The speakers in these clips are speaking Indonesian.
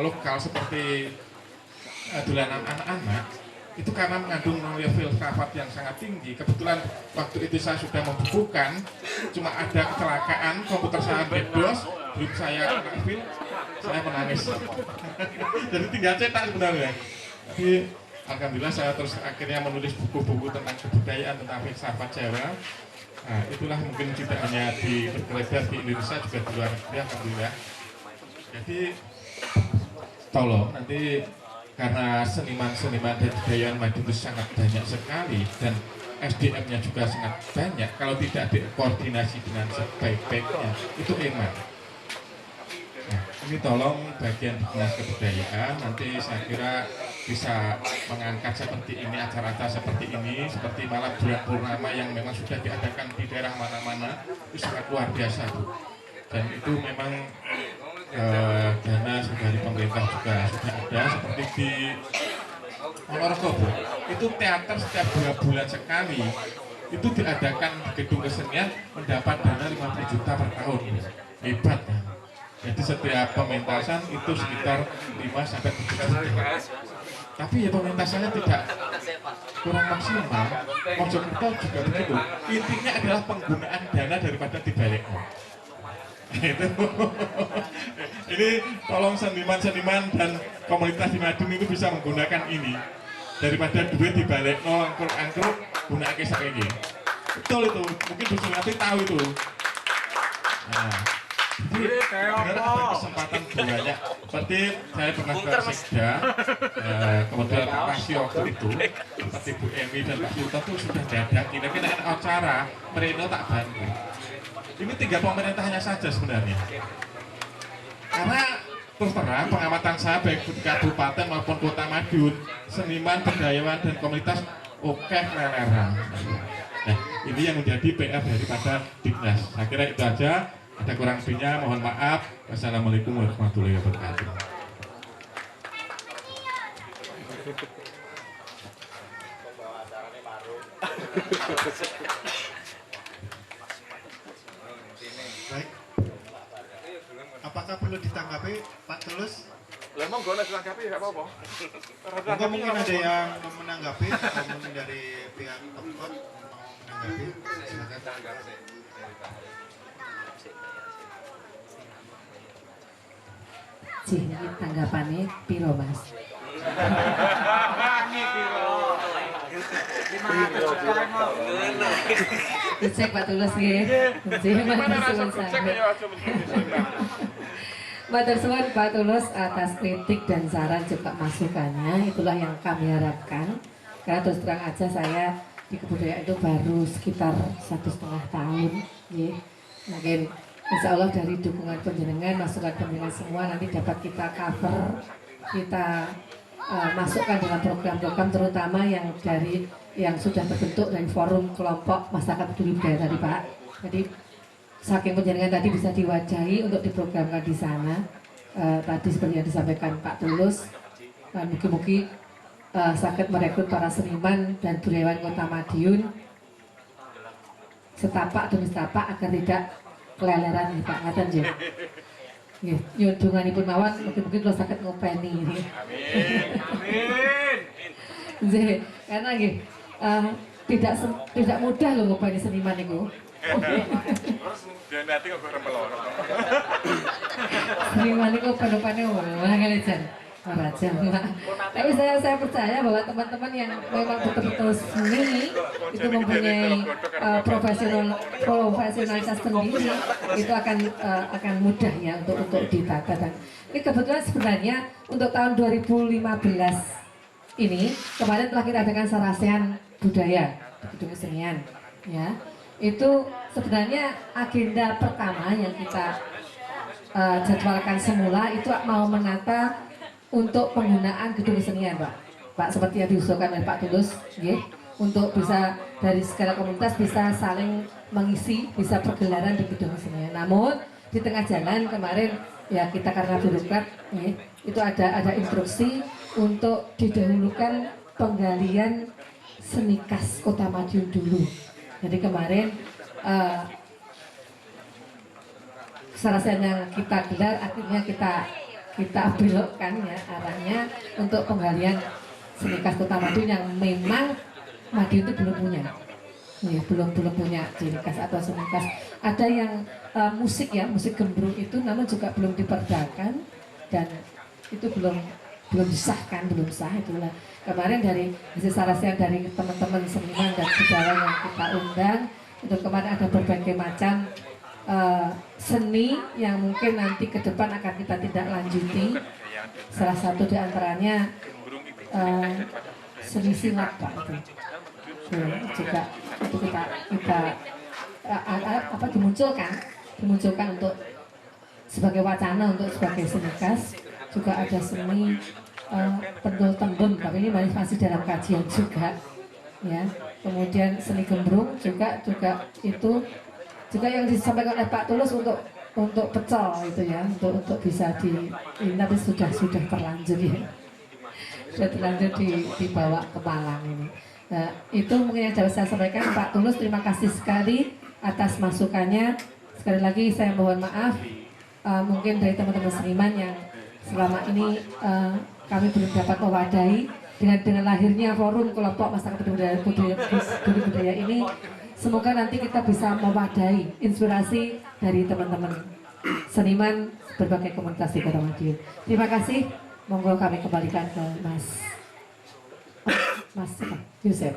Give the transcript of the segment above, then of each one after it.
lokal seperti dolanan anak-anak itu karena mengandung nilai filsafat yang sangat tinggi. Kebetulan waktu itu saya sudah membukukan, cuma ada kecelakaan, komputer saya DDoS, belum saya fil, saya menangis. Jadi tinggal cetak sebenarnya. Tapi alhamdulillah saya terus akhirnya menulis buku-buku tentang kebudayaan, tentang filsafat Jawa. Nah, itulah mungkin tidak hanya beredar di Indonesia, juga di luar negeri, alhamdulillah. Jadi tolong nanti, karena seniman-seniman dan budayawan Madiun itu sangat banyak sekali dan SDM-nya juga sangat banyak, kalau tidak dikoordinasi dengan sebaik-baiknya itu enak. Nah, ini tolong bagian dinas kebudayaan nanti saya kira bisa mengangkat seperti ini, acara-acara seperti ini, seperti malam bulan purnama yang memang sudah diadakan di daerah mana-mana, itu sangat luar biasa, Bu. Dan itu memang dana dari pemerintah juga sudah ada, seperti di Ponorogo, Bu. Itu teater setiap 2 bulan sekali itu diadakan di gedung kesenian, mendapat dana 50 juta per tahun. Hebat kan? Jadi setiap pementasan itu sekitar 5-7 juta. Tapi ya pementasannya tidak kurang maksimal. Mojokerto juga begitu. Intinya adalah penggunaan dana daripada dibaliknya. Itu. Ini tolong seniman-seniman dan komunitas di Madiun itu bisa menggunakan ini daripada duit dibalik angkruk-angkruk gunakan kayak gini. Betul itu, mungkin Bu Suliati tahu itu. Nah, jadi ada kesempatan banyak. Seperti saya pernah ke Sekda, kemudian Pak Rasio waktu itu, seperti Bu Emi dan Pak Sultan itu sudah ada. Kira-kira ada acara, Merino tak bantu. Ini 3 pemerintahnya saja sebenarnya. Karena terus terang pengamatan saya baik di kabupaten maupun kota Madiun, seniman, budayawan dan komunitas oke leleran. Nah, ini yang menjadi PR daripada Dinas. Saya kira itu aja. Ada kurang lebihnya mohon maaf. Wassalamualaikum warahmatullahi wabarakatuh. Baik. Apakah perlu ditanggapi Pak Tulus? Lemong gue nasi tanggapi ya apa-apa. Maka mungkin ada yang mau menanggapi, atau mungkin dari pihak Pemkot mau menanggapi, silakan. Jadi tanggapannya piro Mas? Dicek Pak Tulus nggih. Nggih, matur suwun sanget. Matur suwun Pak Tulus atas kritik dan saran juga masukannya. Itulah yang kami harapkan. Karena terus terang aja saya di kebudayaan itu baru sekitar 1,5 tahun. Nggih. Mungkin insya Allah dari dukungan penjenengan, masukan penjenengan semua nanti dapat kita cover, kita masukkan dalam program-program terutama yang sudah terbentuk dari forum kelompok masyarakat peduli budaya tadi Pak. Jadi saking penjaringan tadi bisa diwajahi untuk diprogramkan di sana. Tadi seperti yang disampaikan Pak Tulus, mungkin sakit merekrut para seniman dan budayawan Kota Madiun setapak demi setapak agar tidak keleleran nih Pak ngaten nggih. Nggih, nyundunganipun mawon mungkin kalau sakit ngopeni. Amin. Amin. Karena nggih tidak mudah loh ngopeni seniman niku. Terus dia nanti kok rempelor. Seniman niku pen-pene wah ngelejan. Raja, tapi saya percaya bahwa teman-teman yang memang betul-betul seni itu mempunyai profesionalitas sendiri itu akan mudah ya untuk ditata. Dan ini kebetulan sebenarnya untuk tahun 2015 ini kemarin telah kita adakan Sarasehan Budaya di Gedung Kesenian ya. Itu sebenarnya agenda pertama yang kita jadwalkan semula itu mau menata untuk penggunaan gedung kesenian Pak, seperti yang diusulkan oleh Pak Tulus, untuk bisa dari segala komunitas bisa saling mengisi, bisa pergelaran di gedung kesenian. Namun di tengah jalan kemarin ya kita karena birokrat, itu ada instruksi untuk didahulukan penggalian seni khas Kota Madiun dulu. Jadi kemarin Sarasehan yang kita gelar akhirnya kita kita belokkan ya arahnya untuk penggalian seni khas Kota Madiun yang memang Madiun itu belum punya. Ya, belum punya ciri khas atau seni khas. Ada yang musik ya, musik gembrung itu namun juga belum diperdakan dan itu belum disahkan, belum sah. Itulah kemarin dari hasil sarasian dari teman-teman seniman dan budaya yang kita undang itu kemarin ada berbagai macam seni yang mungkin nanti ke depan akan kita tidak lanjuti. Salah satu di antaranya seni silat Pak itu. Juga itu kita dimunculkan untuk sebagai wacana untuk sebagai seni khas. Juga ada seni pentul tembem, tapi ini masih dalam kajian juga ya. Kemudian seni gembrung juga itu juga yang disampaikan oleh Pak Tulus untuk pecel itu ya, untuk bisa ini tapi sudah terlanjur ya, sudah terlanjur dibawa ke Malang ini. Nah, itu mungkin yang dapat saya sampaikan. Pak Tulus, terima kasih sekali atas masukannya. Sekali lagi saya mohon maaf mungkin dari teman-teman seniman yang selama ini kami belum dapat mewadahi dengan lahirnya forum kelompok masyarakat budaya ini. Semoga nanti kita bisa mewadahi inspirasi dari teman-teman seniman berbagai komunitas di Kota Madiun. Terima kasih. Monggo kami kembalikan ke Mas Yusef.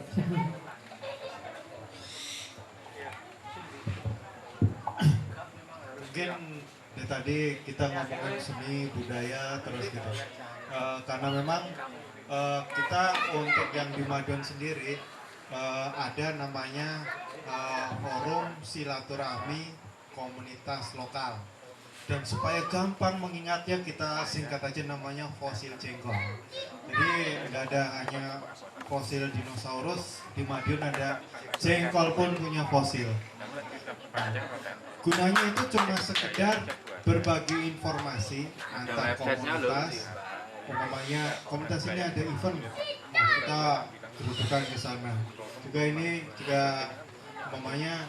Mungkin ya, tadi kita ngomongin seni budaya terus gitu. Karena memang kita untuk yang di Madiun sendiri ada namanya forum silaturahmi komunitas lokal, dan supaya gampang mengingatnya kita singkat aja namanya fosil jengkol. Jadi nggak ada hanya fosil dinosaurus, di Madiun ada jengkol pun punya fosil. Gunanya itu cuma sekedar berbagi informasi antar komunitas. Umpamanya komunitas ini ada event, nah kita kerutukan ke sana. Juga ini juga umpamanya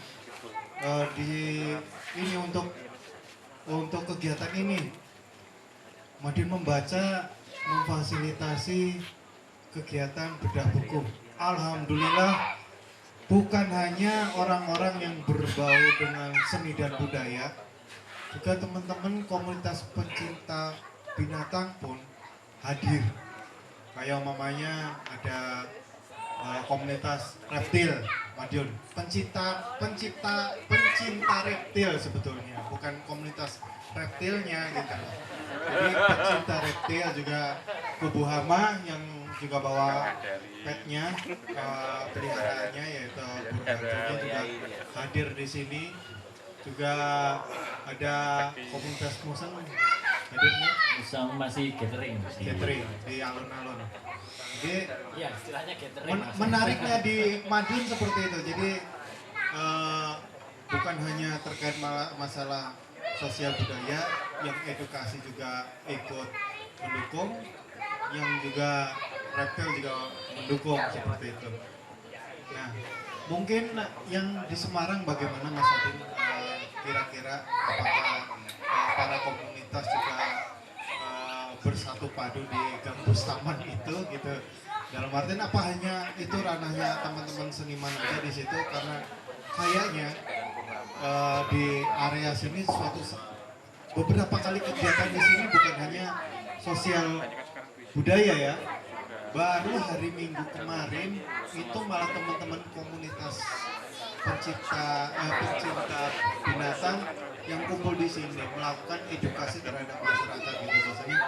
ini untuk kegiatan ini Madiun Membaca memfasilitasi kegiatan bedah buku. Alhamdulillah bukan hanya orang-orang yang berbau dengan seni dan budaya, juga teman-teman komunitas pencinta binatang pun hadir. Kayak umpamanya ada komunitas reptil Madiun, pencinta reptil sebetulnya, bukan komunitas reptilnya gitu. Jadi pencinta reptil juga Kubu Hama yang juga bawa petnya, peliharaannya yaitu burung hantunya juga hadir di sini. Juga ada komunitas musang hadirnya. Musang masih gathering Di alun-alun. Jadi ya istilahnya gathering. Menariknya di Madiun seperti itu. Jadi bukan hanya terkait masalah sosial budaya, yang edukasi juga ikut mendukung, yang juga reptil juga mendukung seperti itu. Nah, mungkin yang di Semarang bagaimana Mas Adin? Kira-kira apakah para komunitas juga bersatu padu di kampus taman itu gitu? Dalam artian apa hanya itu ranahnya teman-teman seniman aja di situ? Karena kayaknya di area sini beberapa kali kegiatan di sini bukan hanya sosial budaya ya. Baru hari Minggu kemarin itu malah teman-teman komunitas pencinta binatang yang kumpul di sini melakukan edukasi terhadap masyarakat gitu. Maksudnya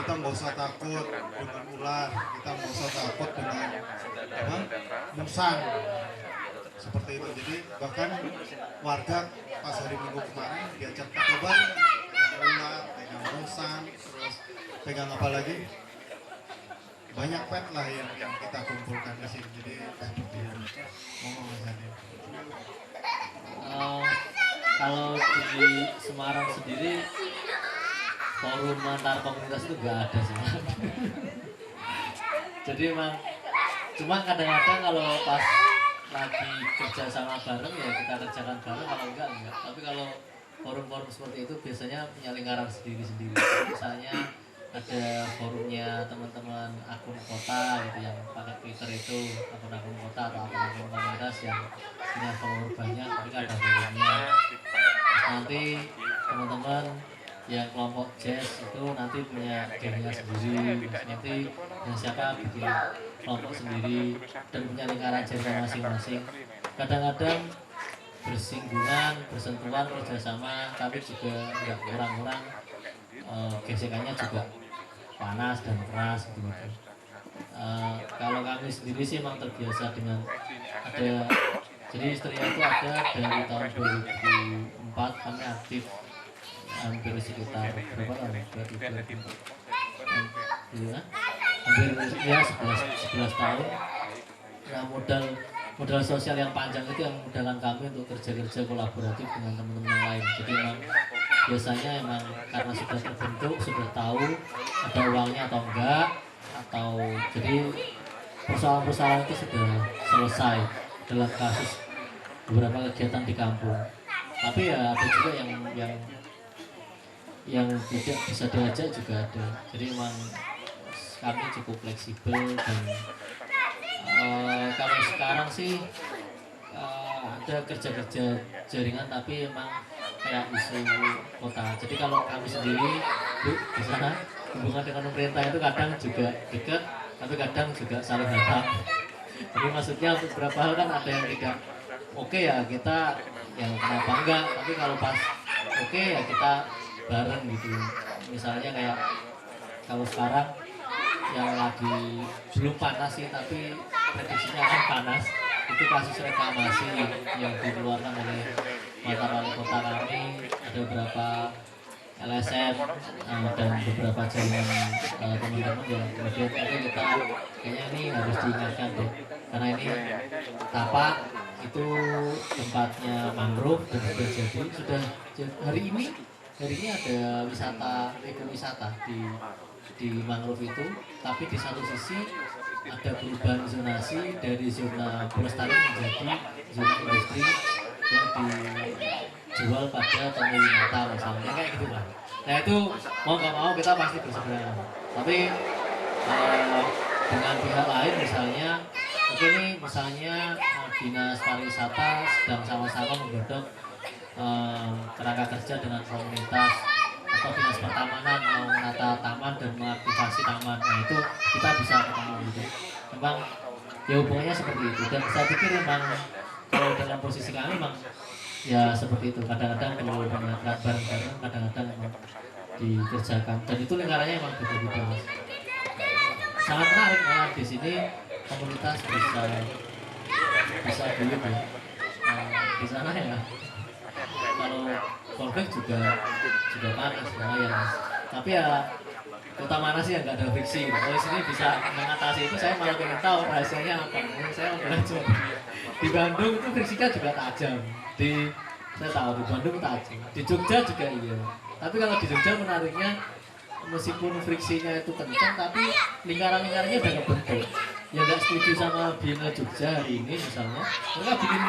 kita nggak usah takut dengan ular, kita nggak usah takut dengan musang seperti itu. Jadi bahkan warga pas hari Minggu kemarin diajak coba pegang ular, pegang musang, terus pegang apa lagi? Banyak pet lah yang kita kumpulkan di sini. Jadi seperti itu. Kalau di Semarang sendiri forum antar komunitas itu nggak ada sih. Jadi emang cuma kadang-kadang kalau pas lagi kerja sama bareng ya kita kerjakan bareng, kalau enggak. Tapi kalau forum-forum seperti itu biasanya punya lingkaran sendiri-sendiri. Misalnya ada forumnya teman-teman akun kota gitu yang pakai Twitter itu, akun-akun kota atau akun-akun komunitas yang punya follower banyak, tapi ada forumnya. Terus nanti teman-teman yang kelompok jazz itu nanti punya gengnya sendiri, terus nanti yang siapa bikin kelompok sendiri dan punya lingkaran jaringan masing-masing. Kadang-kadang bersinggungan, bersentuhan, kerjasama, tapi juga nggak kurang-kurang gesekannya juga panas dan keras gitu. Kalau kami sendiri sih memang terbiasa dengan ada, jadi istrinya itu ada dari tahun 2004 kami aktif hampir sekitar berapa tahun? 2004 ya, hampir ya 11 tahun. Nah, modal sosial yang panjang itu yang memudahkan kami untuk kerja-kerja kolaboratif dengan teman-teman yang lain. Jadi memang biasanya emang karena sudah terbentuk, sudah tahu ada uangnya atau enggak, atau jadi persoalan-persoalan itu sudah selesai dalam kasus beberapa kegiatan di kampung. Tapi ya ada juga yang tidak bisa diajak juga ada. Jadi memang kami cukup fleksibel dan kalau sekarang sih ada kerja-kerja jaringan tapi emang kayak isu kota. Jadi kalau kami sendiri di sana hubungan dengan pemerintah itu kadang juga dekat, tapi kadang juga saling hadap. Jadi maksudnya untuk beberapa hal kan ada yang tidak oke ya kita yang kenapa enggak, tapi kalau pas oke ya kita bareng gitu. Misalnya kayak kalau sekarang yang lagi belum panas sih tapi prediksinya akan panas, itu kasus reklamasi yang dikeluarkan oleh mantan wali kota kami, ada beberapa LSM dan beberapa jaringan teman-teman yang kemudian itu kita kayaknya ini harus diingatkan deh, karena ini tapak itu tempatnya mangrove dan sudah hari ini ada ekowisata di mangrove itu, tapi di satu sisi ada perubahan zonasi dari zona pelestarian menjadi zona industri yang dijual pada pemilih misalnya kayak gitu kan. Nah itu mau nggak mau kita pasti berseberangan. Tapi dengan pihak lain misalnya, mungkin ini misalnya dinas pariwisata sedang sama-sama menggodok kerangka kerja dengan komunitas, atau dinas pertamanan mau menata taman dan mengaktifasi taman. Nah itu kita bisa ketemu gitu. Memang ya hubungannya seperti itu, dan saya pikir memang kalau dalam posisi kami memang ya seperti itu. Kadang-kadang perlu mengingatkan bareng-bareng, kadang-kadang memang dikerjakan, dan itu lingkarannya memang beda-beda. Sangat menarik malah di sini komunitas bisa dulu ya. Di sana ya kalau konflik juga panas lumayan, tapi ya kota mana sih yang nggak ada friksi gitu. Kalau di sini bisa mengatasi itu, saya malah pengen tahu rahasianya apa. Saya mau belajar di Bandung itu friksinya juga tajam, saya tahu di Bandung tajam, di Jogja juga iya. Tapi kalau di Jogja menariknya, meskipun friksinya itu kencang, tapi lingkaran-lingkarannya udah kebentuk. Ya nggak setuju sama Biennale Jogja hari ini misalnya, mereka bikin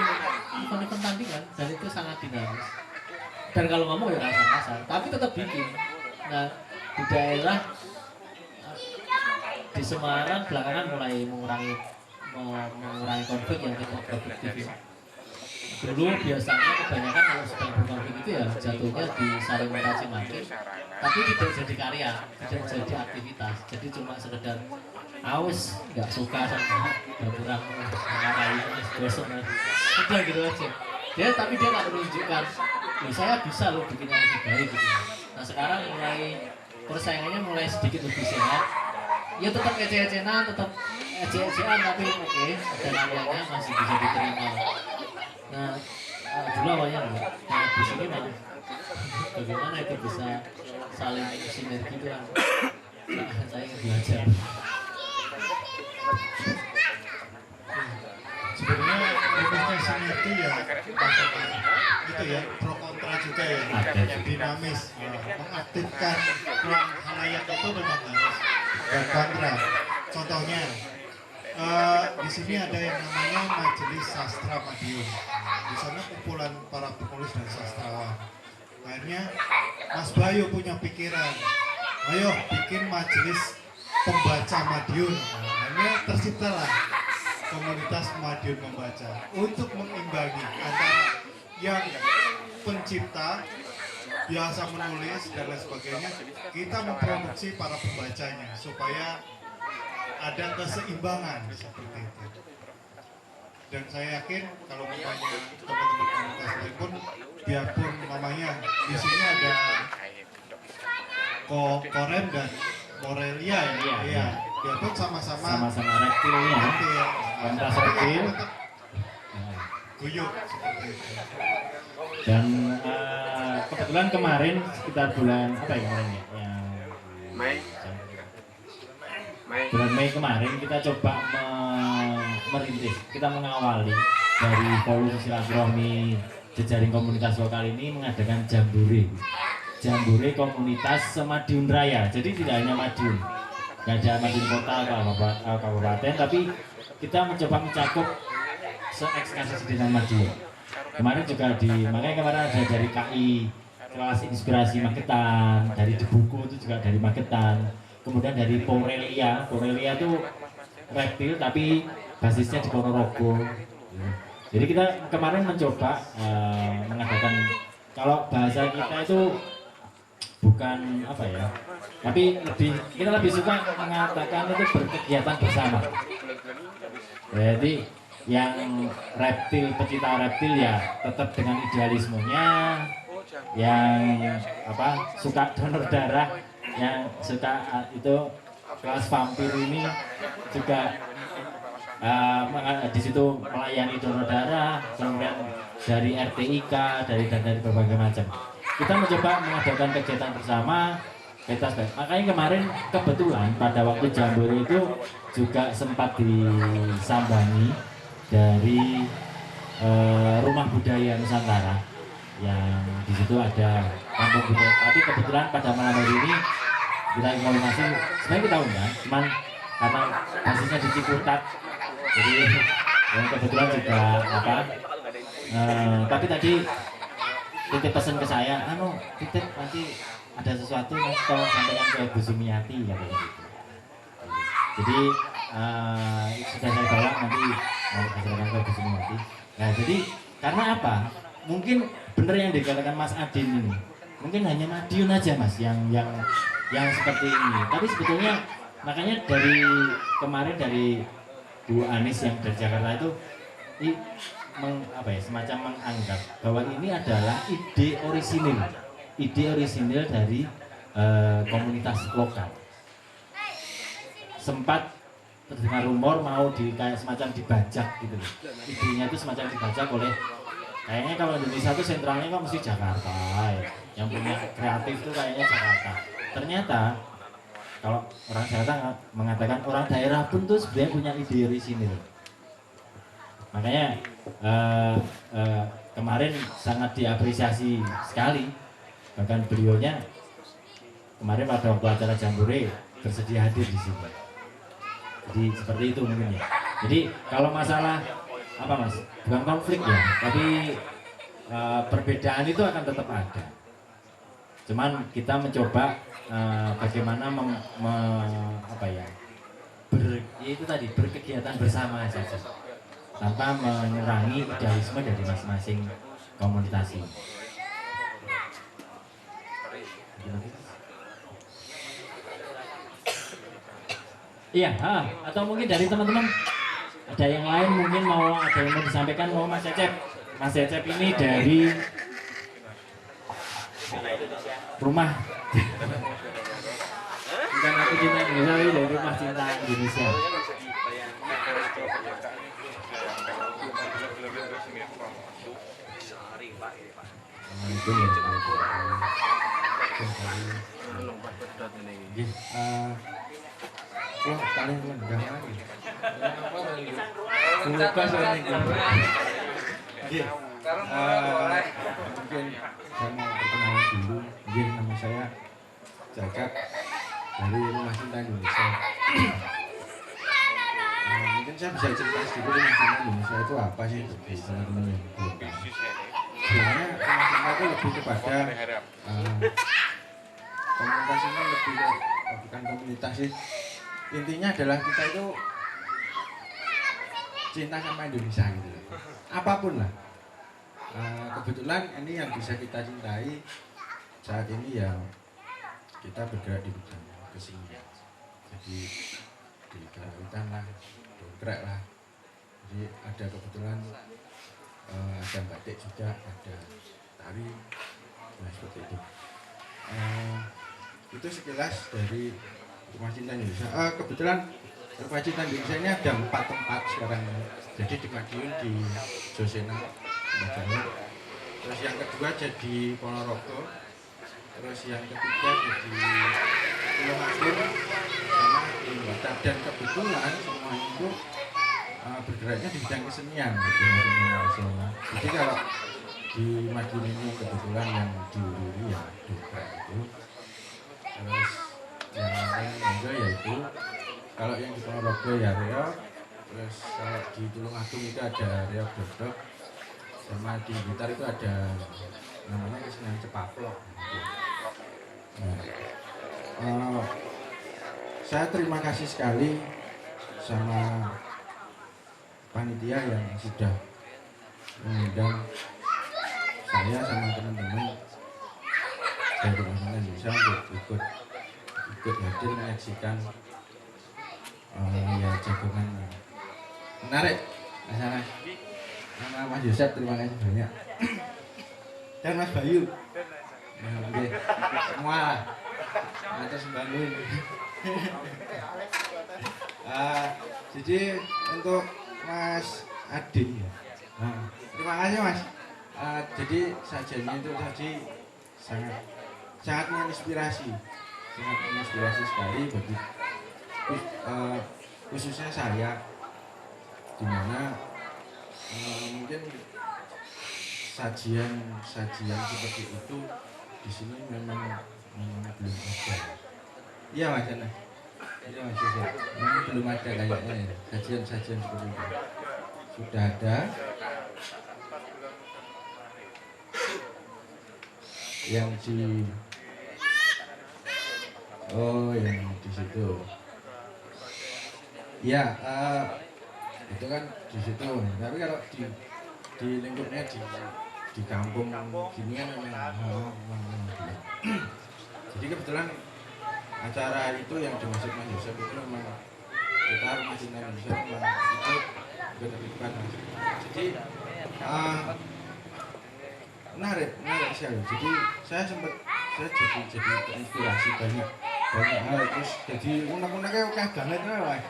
event-event tandingan dan itu sangat dinamis. Dan kalau ngomong ya kasar-kasar, tapi tetap bikin. Nah di daerah di Semarang belakangan mulai mengurangi konflik yang tidak produktif. Dulu biasanya kebanyakan kalau sedang berkonflik itu ya jatuhnya di saling mencaci maki, tapi tidak jadi karya, tidak jadi aktivitas, jadi cuma sekedar aus, nggak suka sama kurang mengarai gosok, udah gitu aja. Tapi dia nggak menunjukkan, saya bisa loh bikin yang lebih baik gitu. Nah sekarang persaingannya mulai sedikit lebih sehat. Ya tetap ece-ecenan, tetap ece-ecean, tapi oke, ada namanya masih bisa diterima. Nah dulu awalnya enggak. Nah di sini malah bagaimana itu bisa saling sinergi itu kan. Saya ingin belajar. Sebenarnya komunikasinya itu ya pro kontra juga ya, dinamis, mengaktifkan ruang halayak itu memang harus berkontra. Contohnya di sini ada yang namanya Majelis Sastra Madiun. Di sana kumpulan para penulis dan sastrawan. Akhirnya Mas Bayu punya pikiran, ayo bikin majelis pembaca Madiun. Nah, akhirnya terciptalah komunitas Madiun Membaca untuk mengimbangi antara yang pencipta biasa menulis dan lain sebagainya, kita memproduksi para pembacanya supaya ada keseimbangan seperti itu. Dan saya yakin kalau misalnya teman-teman komunitas lain pun, biarpun namanya di sini ada Korem dan Morelia ya, iya. Biarpun sama-sama reptilnya, komunitas reptil. guyup seperti itu. Dan kebetulan kemarin sekitar bulan apa ya kemarin ya? Bulan Mei kemarin kita coba merintis, kita mengawali dari volume silaturahmi jejaring komunitas lokal ini mengadakan jambore komunitas se-Madiun Raya. Jadi tidak hanya Madiun, nggak ada Madiun kota atau kabupaten, tapi kita mencoba mencakup se-eksklusif dengan Madiun. Kemarin juga makanya kemarin ada dari KI kelas inspirasi Magetan, dari Debuku itu juga dari Magetan, kemudian dari Porelia itu reptil tapi basisnya di Ponorogo. Jadi kita kemarin mencoba mengadakan, kalau bahasa kita itu bukan apa ya, tapi kita lebih suka mengatakan itu berkegiatan bersama. Jadi yang reptil, pecinta reptil ya tetap dengan idealismenya, yang suka donor darah, yang suka itu kelas vampir ini juga di situ melayani donor darah, kemudian dari RTIK, dari berbagai macam. Kita mencoba mengadakan kegiatan bersama, bebas. Makanya kemarin kebetulan pada waktu jambore itu juga sempat disambangi dari Rumah Budaya Nusantara, yang di situ ada kampung budaya. Tapi kebetulan pada malam hari ini kita informasi, sebenarnya kita undang, cuman karena basisnya di Ciputat, jadi yang kebetulan juga tapi tadi titip pesan ke saya, titip nanti ada sesuatu yang tolong sampaikan ke Bu Sumiati ya gitu. Jadi sudah saya bawa nanti mau disampaikan ke Bu Sumiati. Nah jadi karena apa? Mungkin benar yang dikatakan Mas Adin ini, mungkin hanya Madiun aja Mas yang seperti ini. Tapi sebetulnya makanya dari kemarin dari Bu Anis yang dari Jakarta itu semacam menganggap bahwa ini adalah ide orisinil dari komunitas lokal. Sempat terdengar rumor mau kayak semacam dibajak gitu loh. Idenya itu semacam dibajak oleh, kayaknya kalau Indonesia itu sentralnya kok mesti Jakarta ya. Yang punya kreatif itu kayaknya Jakarta. Ternyata kalau orang Jakarta mengatakan orang daerah pun tuh sebenarnya punya ide orisinil. Makanya kemarin sangat diapresiasi sekali, bahkan beliaunya kemarin pada waktu acara jambore bersedia hadir di sini. Jadi seperti itu mungkin ya. Jadi kalau masalah apa Mas, bukan konflik ya, tapi perbedaan itu akan tetap ada. Cuman kita mencoba bagaimana itu tadi berkegiatan bersama saja, tanpa menyerang idealisme dari masing-masing komunitas ini. Iya, atau mungkin dari teman-teman ada yang lain mungkin ada yang mau disampaikan, mau Mas Cecep ini dari rumah bukan aku cinta Indonesia, tapi dari rumah cinta Indonesia. Kalian lenggang lagi. Lupa soalnya. Mungkin saya mau perkenalan dulu. Mungkin nama saya Jagat dari Rumah Cinta Indonesia. Mungkin saya bisa cerita sedikit Rumah Cinta Indonesia itu apa sih bagi teman-teman yang belum tahu. Sebenarnya Rumah Cinta itu lebih kepada komunitas ini lebih ke bukan komunitas sih, intinya adalah kita itu cinta sama Indonesia gitu loh. Apapun lah. Kebetulan ini yang bisa kita cintai saat ini ya kita bergerak di bidang kesenian. Jadi di karawitan lah, dongkrak lah. Jadi ada kebetulan ada batik juga, ada tari, nah seperti itu. Itu sekilas dari Rumah Cinta Indonesia. Kebetulan Rumah Cinta Indonesia ini ada 4 tempat sekarang. Jadi di Madiun, di Josena, terus yang kedua jadi Ponorogo, terus yang ketiga jadi Tulungagung sama di Batam. Dan kebetulan semua itu bergeraknya di bidang kesenian gitu, nasional. Jadi kalau di Madiun ini kebetulan yang diururi ya dongkrak itu, terus yang lain juga yaitu kalau yang di Ponorogo ya reog, terus kalau di Tulungagung itu ada reog dodok, sama di Blitar itu ada namanya kesenian cepaplok gitu. Nah, saya terima kasih sekali sama panitia yang sudah mengundang saya sama teman-teman dari Rumah Cinta Indonesia untuk ikut hadir menyaksikan ya jagongan menarik. Nah, sama Mas Yosep terima kasih banyak dan Mas Bayu, semua atas membangun. Jadi untuk Mas Adin ya. Terima kasih Mas. Jadi sajiannya itu tadi sangat menginspirasi sekali bagi khususnya saya, dimana mungkin sajian seperti itu di sini memang belum ada. Iya Mas Ana. Iya Mas Yusuf. Memang belum ada kayaknya ya, sajian seperti itu. Sudah ada yang di yang di situ. Ya, itu kan di situ. Tapi kalau di lingkupnya di kampung gini kan memang jadi kebetulan acara itu yang dimaksud Mas Yosef itu memang kita Rumah Cinta Indonesia memang itu berterlibat. Jadi menarik sekali. Jadi saya jadi terinspirasi banyak hal, terus jadi unek-uneknya oke banget lah.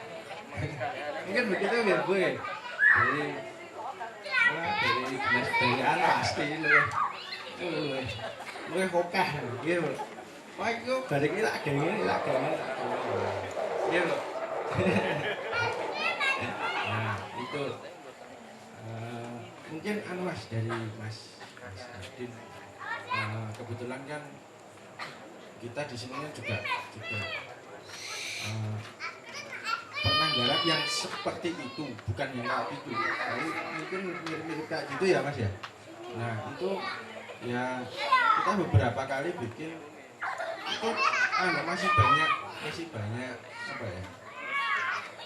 Mungkin begitu ya gue dari pasti lu kokah gitu. Wah itu balik ini lagi gitu. Nah itu mungkin Mas dari Mas Adin, kebetulan kan kita di sini juga pernah garap yang seperti itu, bukan yang kayak itu. Jadi mungkin mirip-mirip kayak gitu ya Mas ya. Nah itu ya kita beberapa kali bikin itu masih banyak apa ya,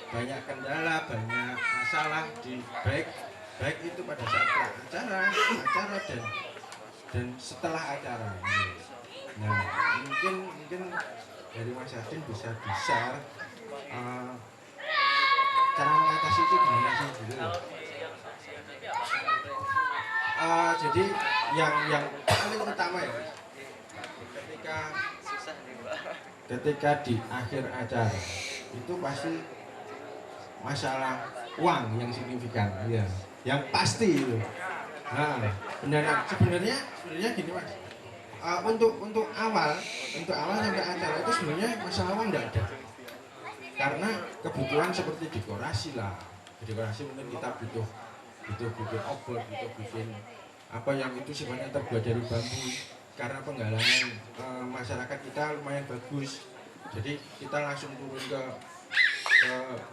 banyak kendala, banyak masalah di baik itu pada saat acara dan setelah acara. Nah mungkin dari Mas Adin bisa cara mengatasi itu gimana sih gitu. Jadi yang paling utama ya ketika di akhir acara itu pasti masalah uang yang signifikan ya, yang pasti itu. Nah sebenarnya gini Mas, untuk awal sampai acara itu sebenarnya masalah uang tidak ada, karena kebutuhan seperti dekorasi mungkin kita butuh bikin obor, butuh bikin apa yang itu sifatnya terbuat dari bambu, karena penggalangan masyarakat kita lumayan bagus. Jadi kita langsung turun ke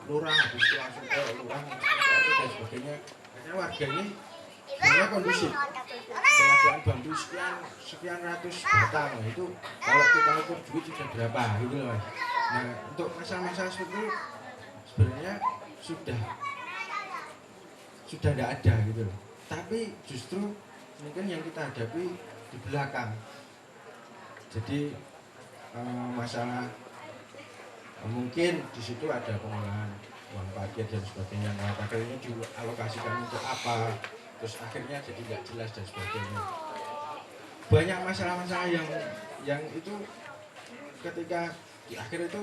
lurah, habis itu langsung ke lurah dan sebagainya. Karena warga ini sebenarnya kondusif. Pengadaan bambu sekian ratus batang itu kalau kita ukur duit sudah berapa gitu loh Mas. Nah untuk masalah-masalah seperti itu sebenarnya sudah tidak ada gitu loh. Tapi justru mungkin yang kita hadapi di belakang. Jadi masalah mungkin di situ ada pengolahan uang parkir dan sebagainya. Uang parkir ini dialokasikan untuk apa? Terus akhirnya jadi nggak jelas dan sebagainya. Banyak masalah-masalah yang itu ketika di akhir itu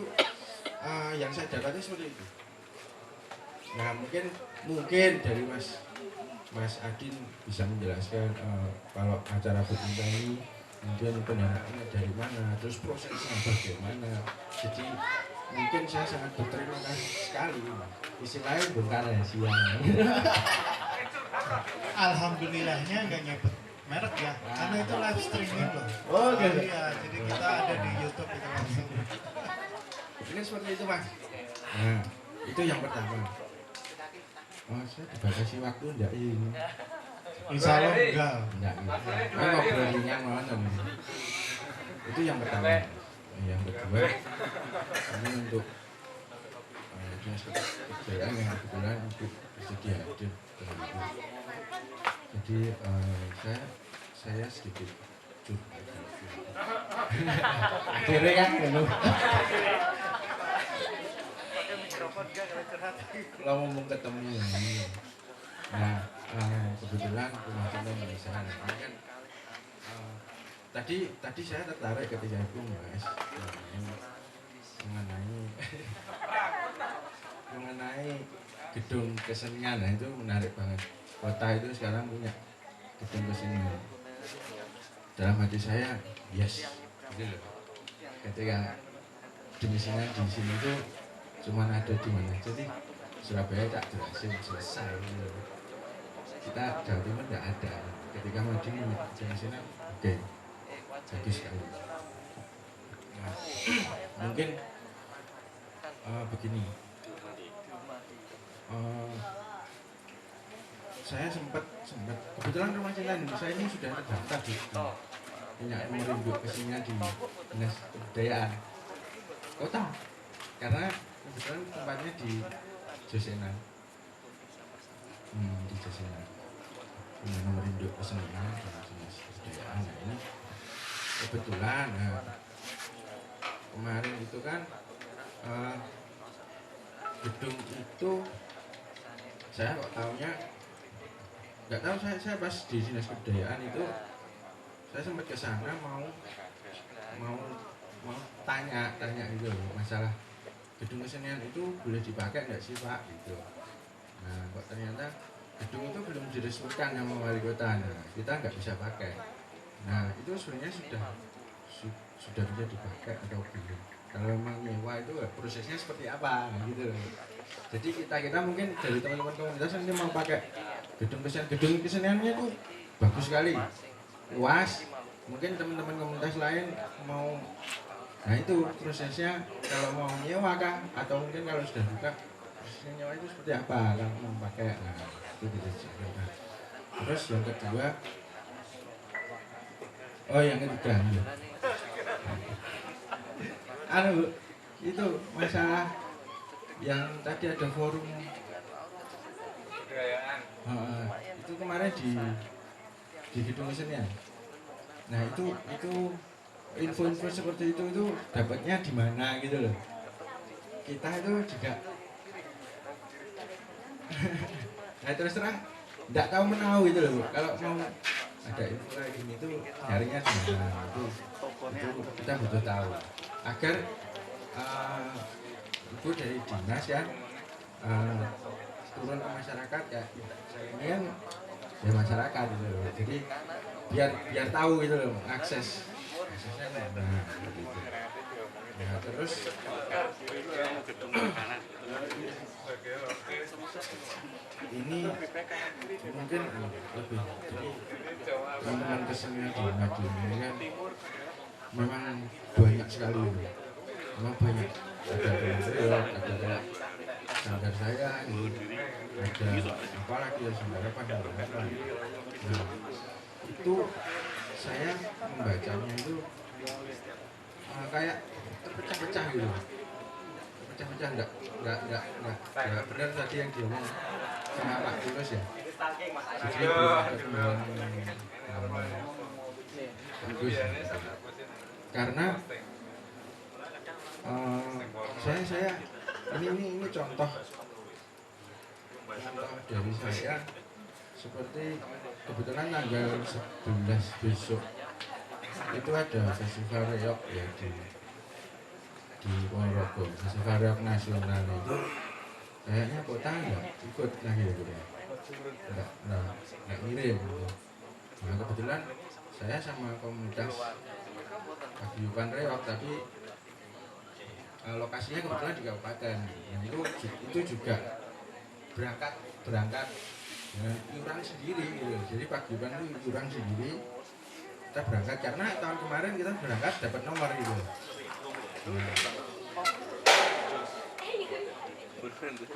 yang saya dapati seperti itu. Nah mungkin dari Mas Adin bisa menjelaskan kalau acara bercinta ini kemudian pendanaannya dari mana, terus prosesnya bagaimana. Jadi mungkin saya sangat berterima kasih sekali. Istilahnya bongkar rahasia. Alhamdulillahnya nggak nyebut merek ya, karena itu live streaming loh. Oh gitu. Iya, jadi kita ada di YouTube itu langsung. Ini seperti itu Mas. Nah itu yang pertama. Oh saya dibatasi waktu enggak ini? Insya Allah enggak. Enggak gitu. Kan ngobrol ringan malam. Itu yang pertama. Yang kedua ini untuk dinas kebudayaan yang kebetulan untuk bersedia hadir dengan itu. Jadi saya sedikit curhat. Akhirnya kan kalau ngomong ketemu ini. Nah kebetulan rumah cinta Indonesia ini kan tadi saya tertarik ketika itu Mas mengenai gedung kesenian. Nah itu menarik banget. Kota itu sekarang punya gedung kesenian. Dalam hati saya yes gitu loh. Ketika gedung kesenian di sini itu cuma ada di mana aja nih, Surabaya tak jelasin selesai gitu loh. Kita Jawa Timur tidak ada. Ketika mau di gedung kesenian oke, bagus sekali. Nah, mungkin begini, saya sempat kebetulan rumah cinta Indonesia ini sudah terdaftar di punya nomor induk kesenian di dinas kebudayaan kota, karena kebetulan tempatnya di Josenan, di Josenan punya nomor induk kesenian di dinas kebudayaan. Nah ini kebetulan kemarin itu kan gedung itu saya kok tahunya nggak tahu. Saya pas di dinas kebudayaan itu saya sempat ke sana mau tanya gitu masalah gedung kesenian itu boleh dipakai nggak sih Pak gitu. Nah kok ternyata gedung itu belum diresmikan sama wali kota. Nah kita nggak bisa pakai. Nah itu sebenarnya sudah bisa dipakai atau belum? Kalau memang nyewa itu prosesnya seperti apa gitu loh. Jadi kita mungkin dari teman-teman komunitas ini mau pakai gedung keseniannya itu bagus sekali, luas. Mungkin teman-teman komunitas lain mau, nah itu prosesnya kalau mau nyewa kah, atau mungkin kalau sudah buka prosesnya nyewa itu seperti apa kalau mau pakai. Nah itu kita. Terus yang kedua, yang ketiga ya. Itu masalah yang tadi ada forum itu kemarin di gedung kesenian. Nah itu info-info seperti itu dapatnya di mana gitu loh. Kita itu juga nah terus terang nggak tahu menahu gitu loh. Kalau mau ada info kayak gini itu nyarinya di mana itu kita butuh tahu agar ibu dari dinas kan turun ke masyarakat ya. Ini kan ya masyarakat gitu loh. Jadi biar tahu gitu loh aksesnya mana gitu. Nah terus ini mungkin lebih teman-teman kesenian di Madiun ini kan memang banyak sekali, memang banyak. Ada kementerian, ada sanggar saya gitu. ada apalagi ya saudara pada apa. Nah, itu saya membacanya itu kayak terpecah-pecah gitu, terpecah-pecah enggak benar tadi yang diomong sama Pak Tulus ya. Jadi belum ada kembang bagus karena saya ini contoh dari saya seperti kebetulan tanggal 11 besok itu ada festival reok ya di Ponorogo, festival reok nasional itu kayaknya kota nggak ikut lagi ya gitu, nggak ngirim gitu. Nah kebetulan saya sama komunitas paguyuban reok tapi lokasinya kebetulan di kabupaten. Nah, itu juga berangkat dengan iuran sendiri gitu. Jadi paguyuban itu iuran sendiri. Kita berangkat karena tahun kemarin kita berangkat dapat nomor gitu. Nah,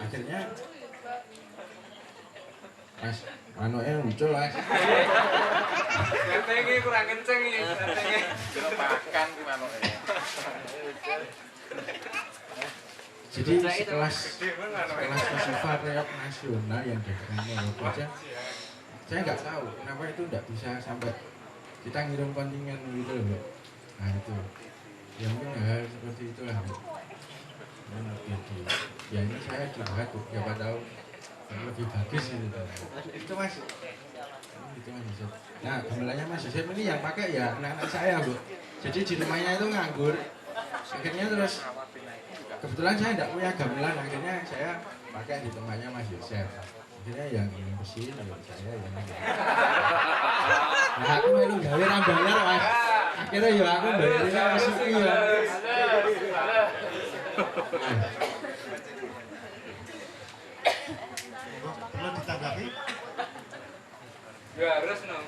akhirnya Mas, manunya muncul Mas. Gantengnya kurang kenceng ini. Belum makan di manunya. Jadi sekelas festival reok nasional yang di Ponorogo aja, saya nggak tahu kenapa itu nggak bisa sampai kita ngirim kontingen gitu loh. Nah itu, ya mungkin hal seperti itulah. Ya ini saya juga siapa tahu lebih bagus gitu. Itu Mas. Itu Mas Yusuf. Nah gamelannya Mas Yusuf ini yang pakai ya anak-anak saya Bu. Jadi di rumahnya itu nganggur. Akhirnya terus kebetulan saya tidak punya gamelan, akhirnya saya pakai di tempatnya Mas Yosef. Akhirnya yang ini mesin, saya yang ini. Nah aku melu gawe rambalan Mas. Akhirnya ya aku bayarnya mesin ya. Perlu ditanggapi? Ya harus dong.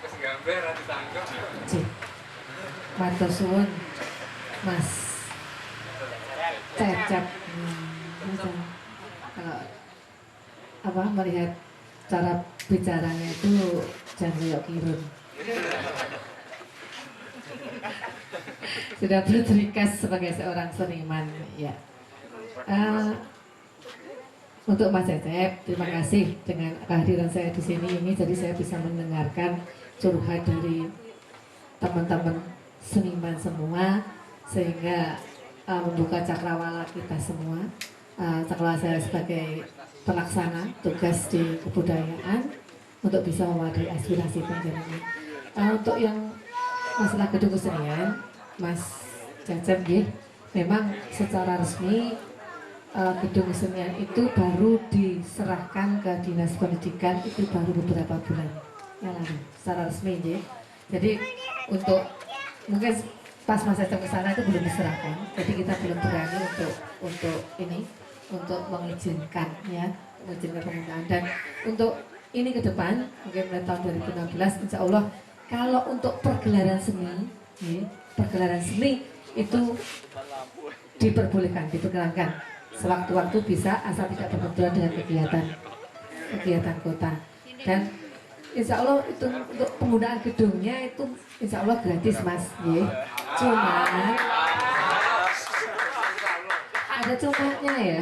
Terus gambar nanti tangkap. Matur suwun Mas Cecep. Kalau apa melihat cara bicaranya itu jangan kayak kirun. Sudah berterikas sebagai seorang seniman ya. Untuk Mas Cecep, terima kasih dengan kehadiran saya di sini ini, jadi saya bisa mendengarkan curhat dari teman-teman seniman semua, sehingga membuka cakrawala kita semua. Cakrawala saya sebagai pelaksana tugas di kebudayaan untuk bisa mewadai aspirasi panjenengan. Untuk yang masalah gedung kesenian, Mas Cecep, memang secara resmi gedung kesenian itu baru diserahkan ke Dinas Pendidikan itu baru beberapa bulan yang lalu secara resmi jadi untuk mungkin pas masa ke sana itu belum diserahkan, jadi kita belum berani untuk mengizinkan penggunaan. Dan untuk ini ke depan mungkin mulai tahun 2016 insya Allah kalau untuk pergelaran seni itu diperkenankan sewaktu-waktu bisa, asal tidak berbenturan dengan kegiatan kota. Dan insya Allah itu untuk penggunaan gedungnya itu insya Allah gratis Mas, cuman ada cumanya ya,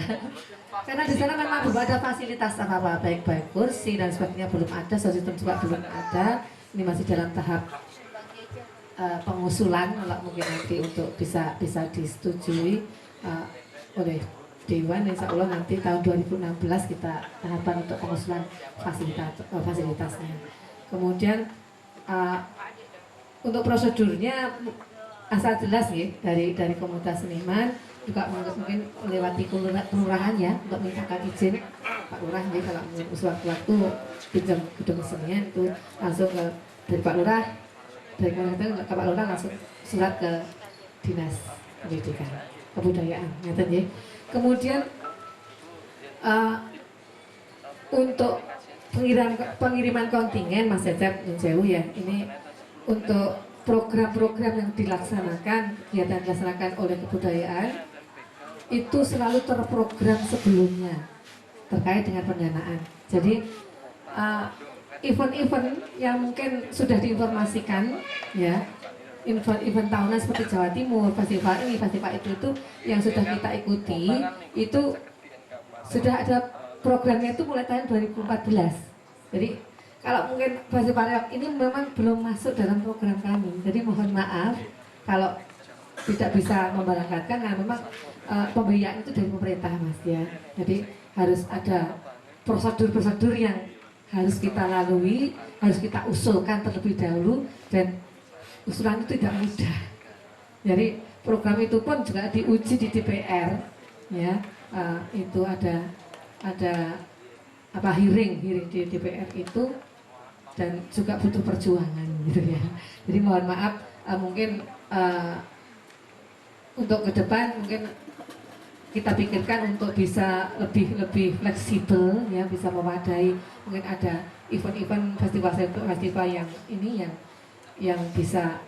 karena di sana memang belum ada fasilitas apa-apa, baik kursi dan sebagainya belum ada, sistem juga belum ada. Ini masih dalam tahap pengusulan, kalau mungkin nanti untuk bisa disetujui oleh Dewan, insya Allah nanti tahun 2016 kita tahapan untuk pengusulan fasilitasnya. Kemudian untuk prosedurnya asal jelas dari komunitas seniman juga mungkin melewati kelurahan ya untuk mintakan izin Pak Lurah. Jadi kalau sewaktu-waktu pinjam gedung kesenian itu langsung dari Pak Lurah, dari komunitas ke Pak Lurah langsung surat ke Dinas Pendidikan Kebudayaan, ngeten ya. Kemudian untuk pengiriman kontingen Mas Cecep Sewu ya, ini untuk program-program yang dilaksanakan oleh kebudayaan itu selalu terprogram sebelumnya terkait dengan pendanaan. Jadi event-event yang mungkin sudah diinformasikan, ya, event-event tahunan seperti Jawa Timur, festival ini, festival itu yang sudah kita ikuti, itu sudah ada programnya itu mulai tahun 2014. Jadi kalau mungkin festival ini memang belum masuk dalam program kami, jadi mohon maaf kalau tidak bisa memberangkatkan, karena memang pembiayaan itu dari pemerintah, Mas, ya. Jadi harus ada prosedur-prosedur yang harus kita lalui, harus kita usulkan terlebih dahulu, dan usulan itu tidak mudah. Jadi program itu pun juga diuji di DPR, ya. Itu ada apa hearing di DPR itu, dan juga butuh perjuangan gitu ya. Jadi mohon maaf, mungkin untuk ke depan mungkin kita pikirkan untuk bisa lebih fleksibel, ya, bisa memadai. Mungkin ada event-event festival yang ini yang bisa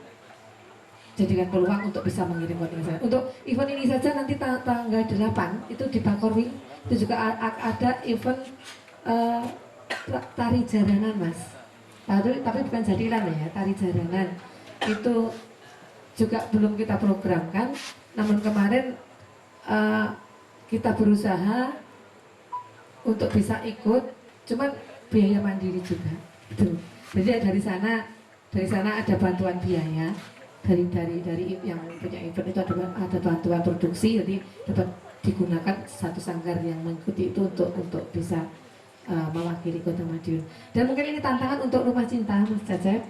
jadikan peluang untuk bisa mengirim konten. Untuk event ini saja nanti tanggal 8 itu di Bakorwil itu juga ada event tari jaranan, Mas. Tapi bukan jadilan ya, tari jaranan itu juga belum kita programkan. Namun kemarin kita berusaha untuk bisa ikut, cuman biaya mandiri juga. Gitu. Jadi dari sana ada bantuan biaya dari yang punya event itu ada bantuan produksi, jadi dapat digunakan satu sanggar yang mengikuti itu untuk bisa mewakili Kota Madiun. Dan mungkin ini tantangan untuk Rumah Cinta, Mas Cacep.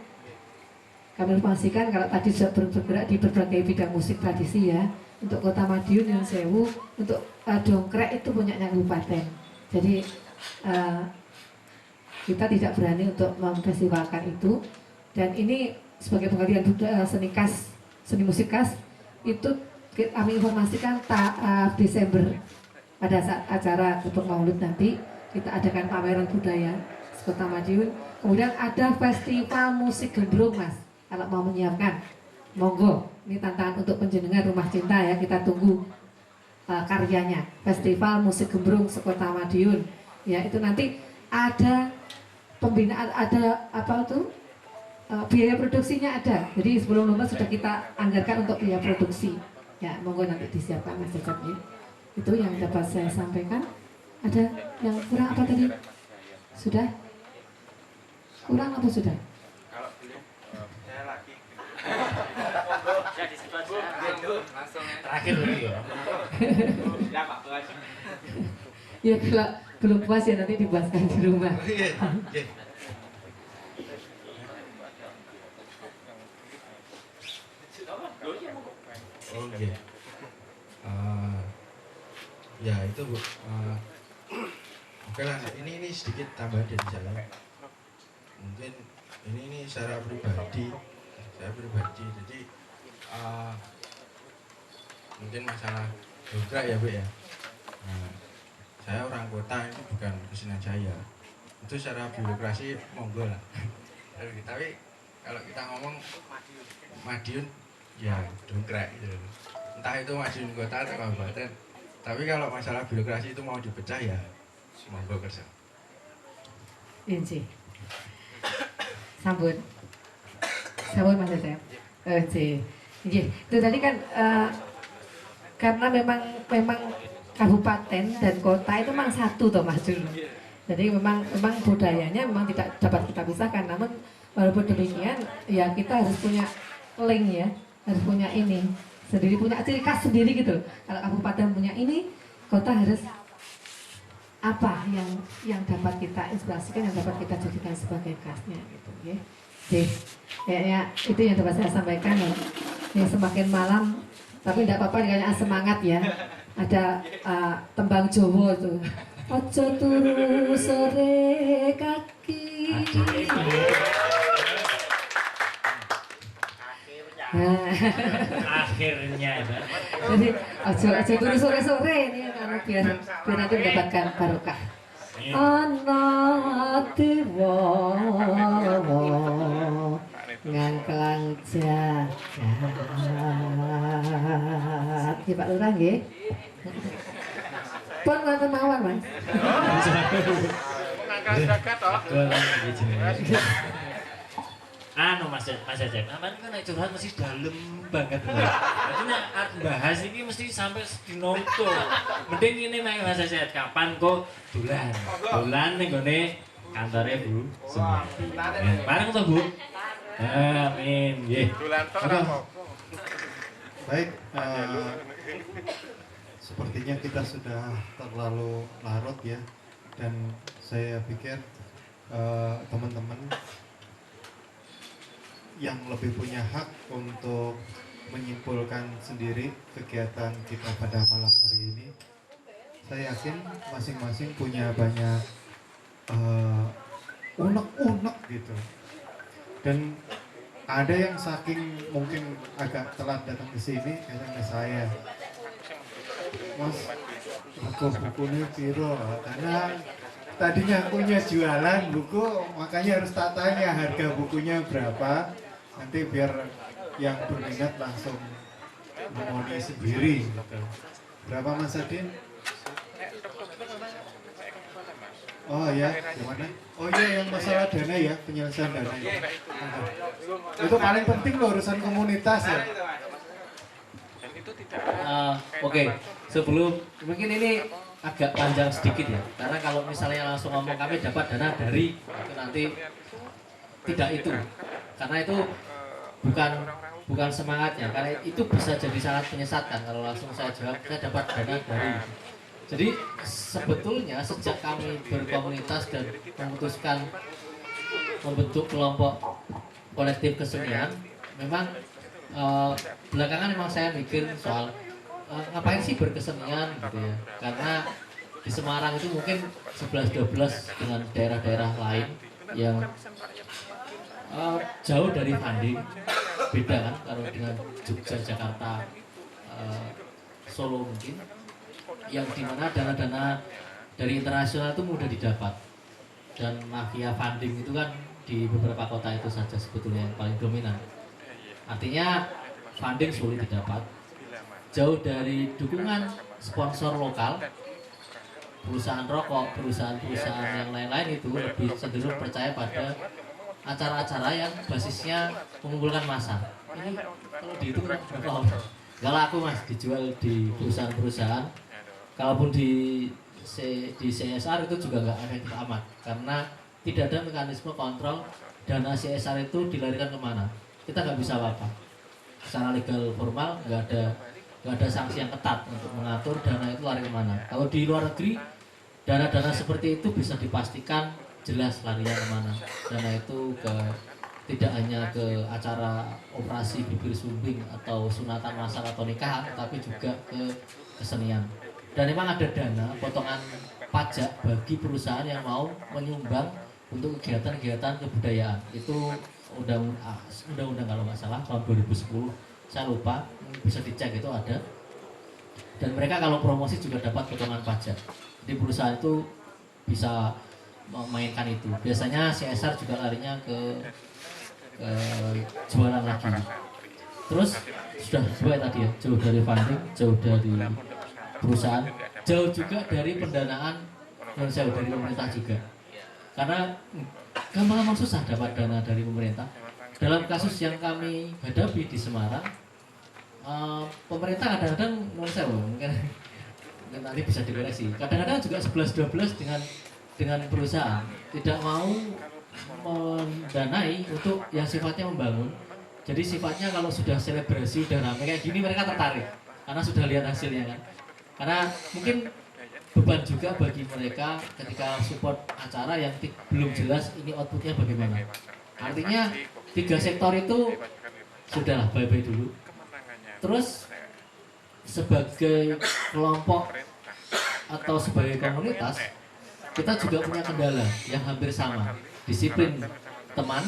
Kami informasikan kalau tadi sudah bergerak di berbagai bidang musik tradisi, ya. Untuk Kota Madiun yang Sewu, untuk dongkrek itu punyanya kabupaten. Jadi kita tidak berani untuk memfestivalkan itu. Dan ini sebagai pengabdian seni musik khas itu kami informasikan Desember pada saat acara Gebek Maulid nanti kita adakan pameran budaya Kota Madiun. Kemudian ada festival musik gendrung, Mas. Kalau mau menyiapkan, monggo. Ini tantangan untuk penjenengan Rumah Cinta, ya. Kita tunggu karyanya. Festival musik gendrung Kota Madiun. Ya, itu nanti ada pembinaan, ada apa tuh? Biaya produksinya ada. Jadi sebelum lomba sudah kita anggarkan untuk biaya produksi. Ya, monggo nanti disiapkan, Mas Cecep, ya. Itu yang dapat saya sampaikan. Ada yang kurang apa tadi? Sudah? Kurang apa sudah? Kalau belum, saya lagi. Terakhir dulu ya. Ya Pak, makasih. Ya kalau belum puas ya nanti dibahaskan di rumah. Oke. Ya itu Bu. Oke lah, ini sedikit tambahan dari saya. Mungkin ini secara pribadi, jadi mungkin masalah dongkrak ya Bu ya. Saya orang kota, itu bukan kesenian saya. Itu secara birokrasi monggo lah. Tapi kalau kita ngomong Madiun, ya dongkrak gitu. Entah itu Madiun kota atau kabupaten. Tapi kalau masalah birokrasi itu mau dipecah, ya monggo kerja. Inci. Sambut Mas Cecep. Itu tadi kan karena memang kabupaten dan kota itu memang satu toh, Mas dulu. Jadi memang budayanya memang tidak dapat kita pisahkan. Namun walaupun demikian, ya kita harus punya link, ya, harus punya ini sendiri, punya ciri khas sendiri gitu. Kalau kabupaten punya ini, kota harus apa yang dapat kita inspirasikan, yang dapat kita jadikan sebagai khasnya gitu, ya. Jadi kayaknya itu yang dapat saya sampaikan, ya. Yang semakin malam, tapi tidak apa-apa, kayaknya semangat, ya. Ada tembang Jawa tuh. Ojo turu sore kaki. Akhirnya. Jadi ojo turu sore-sore ini karena biar nanti mendapatkan barokah. Ana dewa ngangklang jagat nggih Pak Lurah nggih. Pun wonten mawon Mas. Ngangkat zakat toh. Anu Mas Cecep, aman kan nek curhat mesti dalem banget. Jadi nek arep bahas iki mesti sampai sedinoto. Mending ini Mas Cecep, kapan kok dolan? Dolan ning gone kantore Bu. Bareng to Bu? Amin. Nggih. Dolan tok ora apa. Baik, sepertinya kita sudah terlalu larut ya, dan saya pikir teman-teman yang lebih punya hak untuk menyimpulkan sendiri kegiatan kita pada malam hari ini. Saya yakin masing-masing punya banyak unek-unek gitu, dan ada yang saking mungkin agak telat datang ke sini, katanya saya, Mas, buku-bukunya piro, karena tadinya punya jualan buku, makanya harus tak tanya harga bukunya berapa, nanti biar yang berminat langsung memoni sendiri gitu. Berapa Mas Adin? Oh ya, gimana? Oh iya, yang masalah dana ya, penyelesaian dana ya. Itu paling penting loh, urusan komunitas ya. Oke, sebelum mungkin ini agak panjang sedikit ya, karena kalau misalnya langsung ngomong kami dapat dana dari itu nanti tidak itu, karena itu bukan semangatnya, karena itu bisa jadi sangat menyesatkan kalau langsung saya jawab saya dapat dana dari. Jadi sebetulnya sejak kami berkomunitas dan memutuskan membentuk kelompok kolektif kesenian, memang belakangan memang saya mikir soal ngapain sih berkesenian gitu ya, karena di Semarang itu mungkin 11-12 dengan daerah-daerah lain yang jauh dari funding, beda kan kalau dengan Jogja, Jakarta, Solo mungkin, yang dimana dana-dana dari internasional itu mudah didapat, dan mafia funding itu kan di beberapa kota itu saja sebetulnya yang paling dominan. Artinya funding sulit didapat, jauh dari dukungan sponsor lokal, perusahaan rokok, perusahaan yang lain-lain itu lebih cenderung percaya pada acara-acara yang basisnya mengumpulkan massa. Ini kalau dihitung berapa? Gak laku Mas, dijual di perusahaan-perusahaan. Kalaupun di CSR itu juga nggak efektif amat, karena tidak ada mekanisme kontrol dana CSR itu dilarikan kemana. Kita nggak bisa apa-apa. Secara legal formal nggak ada sanksi yang ketat untuk mengatur dana itu lari kemana. Kalau di luar negeri, dana-dana seperti itu bisa dipastikan jelas larinya kemana. Dana itu tidak hanya ke acara operasi bibir sumbing atau sunatan masal atau nikahan, tapi juga ke kesenian. Dan memang ada dana potongan pajak bagi perusahaan yang mau menyumbang untuk kegiatan-kegiatan kebudayaan. Itu undang-undang kalau nggak salah tahun 2010, saya lupa, bisa dicek itu ada. Dan mereka kalau promosi juga dapat potongan pajak. Jadi perusahaan itu bisa memainkan itu. Biasanya CSR juga larinya ke jualan lagi. Terus sudah dua tadi ya, jauh dari funding, jauh dari perusahaan, jauh juga dari pendanaan yang jauh dari pemerintah juga. Karena gampang susah dapat dana dari pemerintah. Dalam kasus yang kami hadapi di Semarang, pemerintah kadang-kadang mungkin nanti bisa dikoreksi. Kadang-kadang juga 11-12 dengan perusahaan tidak mau mendanai untuk yang sifatnya membangun. Jadi sifatnya kalau sudah selebrasi, udah ramai kayak gini mereka tertarik karena sudah lihat hasilnya kan. Karena mungkin beban juga bagi mereka ketika support acara yang belum jelas ini outputnya bagaimana. Artinya 3 sektor itu sudahlah bye-bye dulu. Terus sebagai kelompok atau sebagai komunitas, kita juga punya kendala yang hampir sama. Disiplin teman,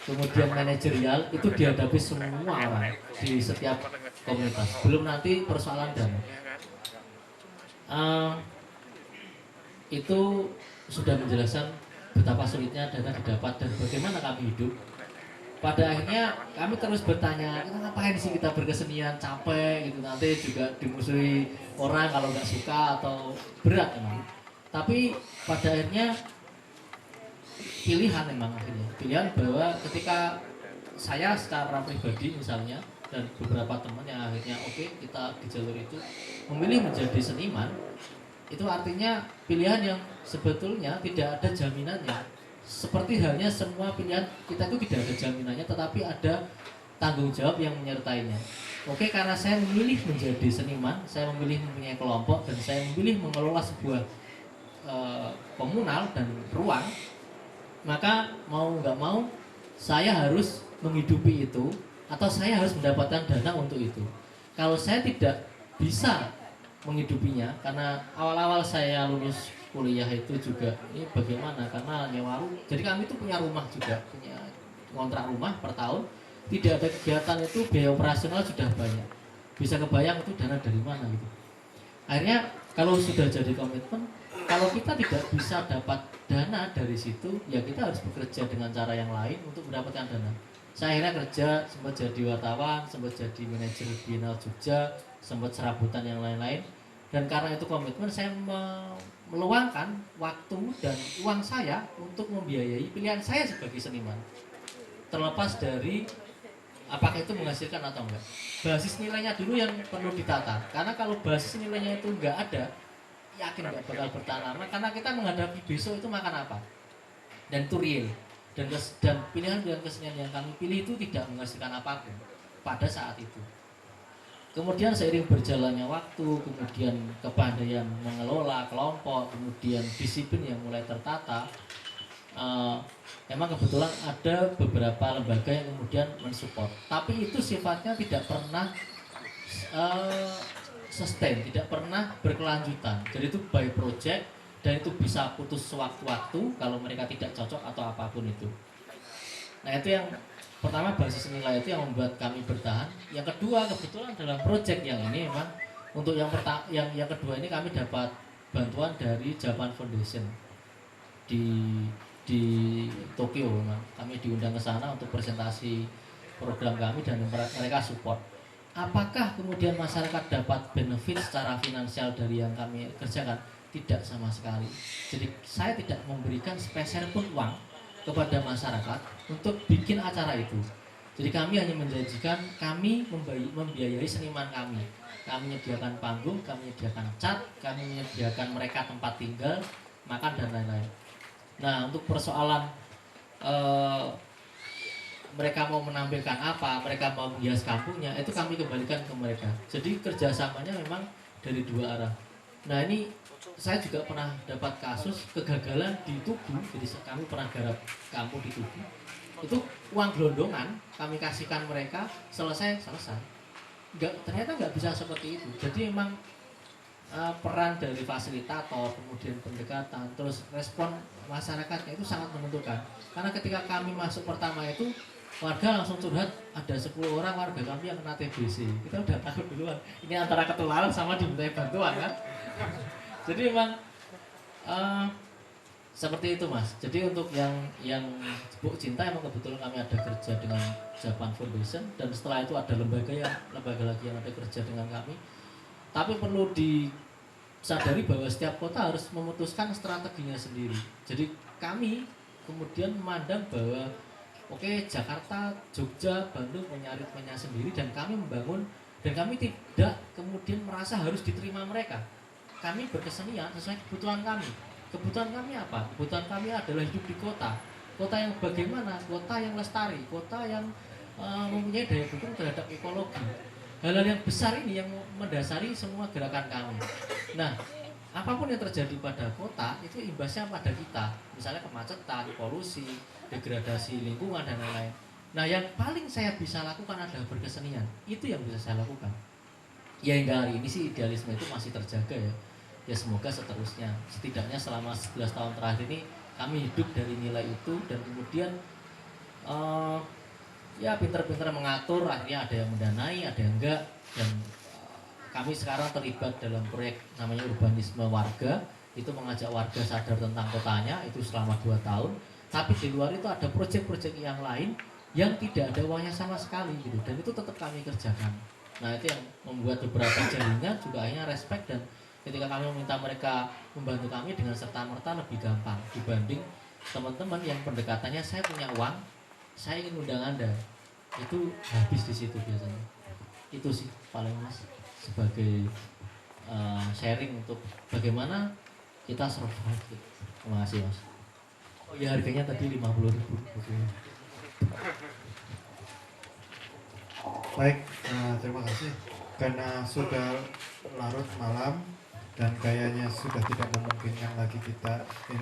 kemudian manajerial itu dihadapi semua orang di setiap komunitas. Belum nanti persoalan dana. Itu sudah menjelaskan betapa sulitnya dana didapat dan bagaimana kami hidup. pada akhirnya kami terus bertanya, kita ngapain sih kita berkesenian, capek gitu, nanti juga dimusuhi orang kalau nggak suka atau berat emang. Tapi pada akhirnya pilihan memang akhirnya, pilihan bahwa ketika saya secara pribadi misalnya dan beberapa teman yang akhirnya oke, kita di jalur itu memilih menjadi seniman, itu artinya pilihan yang sebetulnya tidak ada jaminannya. Seperti halnya semua pilihan kita itu tidak ada jaminannya, tetapi ada tanggung jawab yang menyertainya. Oke, karena saya memilih menjadi seniman, saya memilih mempunyai kelompok, dan saya memilih mengelola sebuah komunal dan ruang, maka mau nggak mau saya harus menghidupi itu, atau saya harus mendapatkan dana untuk itu. Kalau saya tidak bisa menghidupinya, karena awal-awal saya lulus kuliah itu juga ini bagaimana, karena nyewa rumah, jadi kami itu punya rumah juga, punya kontrak rumah per tahun, tidak ada kegiatan itu biaya operasional sudah banyak, bisa kebayang itu dana dari mana gitu. Akhirnya kalau sudah jadi komitmen, kalau kita tidak bisa dapat dana dari situ, ya kita harus bekerja dengan cara yang lain untuk mendapatkan dana. Saya akhirnya kerja, sempat jadi wartawan, sempat jadi manajer Bienal Jogja, sempat serabutan yang lain-lain. Dan karena itu komitmen, saya meluangkan waktu dan uang saya untuk membiayai pilihan saya sebagai seniman. Terlepas dari apakah itu menghasilkan atau enggak. Basis nilainya dulu yang perlu ditata. Karena kalau basis nilainya itu enggak ada, yakin enggak bakal bertahan lama. Karena kita menghadapi besok itu makan apa. Dan itu real. Dan pilihan-pilihan kesenian yang kami pilih itu tidak menghasilkan apapun pada saat itu. Kemudian seiring berjalannya waktu, kemudian kepandaian mengelola kelompok, kemudian disiplin yang mulai tertata, memang kebetulan ada beberapa lembaga yang kemudian mensupport. Tapi itu sifatnya tidak pernah sustain, tidak pernah berkelanjutan. Jadi itu by project, dan itu bisa putus sewaktu-waktu kalau mereka tidak cocok atau apapun itu. Nah itu yang pertama, basis nilai itu yang membuat kami bertahan. Yang kedua, kebetulan dalam project yang ini memang untuk yang kedua ini kami dapat bantuan dari Japan Foundation di Tokyo. Memang kami diundang ke sana untuk presentasi program kami dan mereka support. Apakah kemudian masyarakat dapat benefit secara finansial dari yang kami kerjakan? Tidak sama sekali. Jadi saya tidak memberikan spesial pun uang kepada masyarakat untuk bikin acara itu. Jadi kami hanya menjanjikan kami membiayai seniman kami. Kami menyediakan panggung, kami menyediakan cat, kami menyediakan mereka tempat tinggal, makan dan lain-lain. Nah untuk persoalan mereka mau menampilkan apa, mereka mau menghias kampungnya, itu kami kembalikan ke mereka. Jadi kerjasamanya memang dari dua arah. Nah ini saya juga pernah dapat kasus kegagalan di Tugu. Jadi kami pernah garap kampung di Tugu. Itu uang gelondongan kami kasihkan mereka, selesai. Ternyata nggak bisa seperti itu. Jadi memang peran dari fasilitator, kemudian pendekatan, terus respon masyarakatnya itu sangat menentukan. Karena ketika kami masuk pertama itu, warga langsung curhat, ada 10 orang warga kami yang kena TBC. Kita udah takut duluan. Ini antara ketularan sama dimintai bantuan kan. Jadi memang seperti itu mas. Jadi untuk yang Buk Cinta emang kebetulan kami ada kerja dengan Japan Foundation, dan setelah itu ada lembaga lagi yang ada kerja dengan kami. Tapi perlu disadari bahwa setiap kota harus memutuskan strateginya sendiri. Jadi kami kemudian memandang bahwa oke, Jakarta, Jogja, Bandung punya ritmenya sendiri, dan kami membangun, dan kami tidak kemudian merasa harus diterima mereka. Kami berkesenian sesuai kebutuhan kami. Kebutuhan kami apa? Kebutuhan kami adalah hidup di kota. Kota yang bagaimana? Kota yang lestari, kota yang mempunyai daya dukung terhadap ekologi. Hal-hal yang besar ini yang mendasari semua gerakan kami. Nah, apapun yang terjadi pada kota itu imbasnya pada kita. Misalnya kemacetan, polusi, degradasi lingkungan dan lain-lain. Nah, yang paling saya bisa lakukan adalah berkesenian. Itu yang bisa saya lakukan. Ya hingga hari ini sih idealisme itu masih terjaga ya. Ya semoga seterusnya. Setidaknya selama 11 tahun terakhir ini kami hidup dari nilai itu, dan kemudian ya pinter-pinter mengatur, akhirnya ada yang mendanai, ada yang enggak. Dan kami sekarang terlibat dalam proyek namanya urbanisme warga. Itu mengajak warga sadar tentang kotanya, itu selama 2 tahun. Tapi di luar itu ada proyek-proyek yang lain yang tidak ada uangnya sama sekali gitu, dan itu tetap kami kerjakan. Nah itu yang membuat beberapa jaringan juga akhirnya respect, dan ketika kami meminta mereka membantu kami dengan serta-merta lebih gampang dibanding teman-teman yang pendekatannya saya punya uang, saya ingin undang Anda, itu habis di situ biasanya. Itu sih paling mas sebagai sharing untuk bagaimana kita survive gitu. Terima kasih mas. Oh ya, harganya tadi 50.000. Baik, terima kasih. Karena sudah larut malam dan kayaknya sudah tidak memungkinkan lagi kita ini.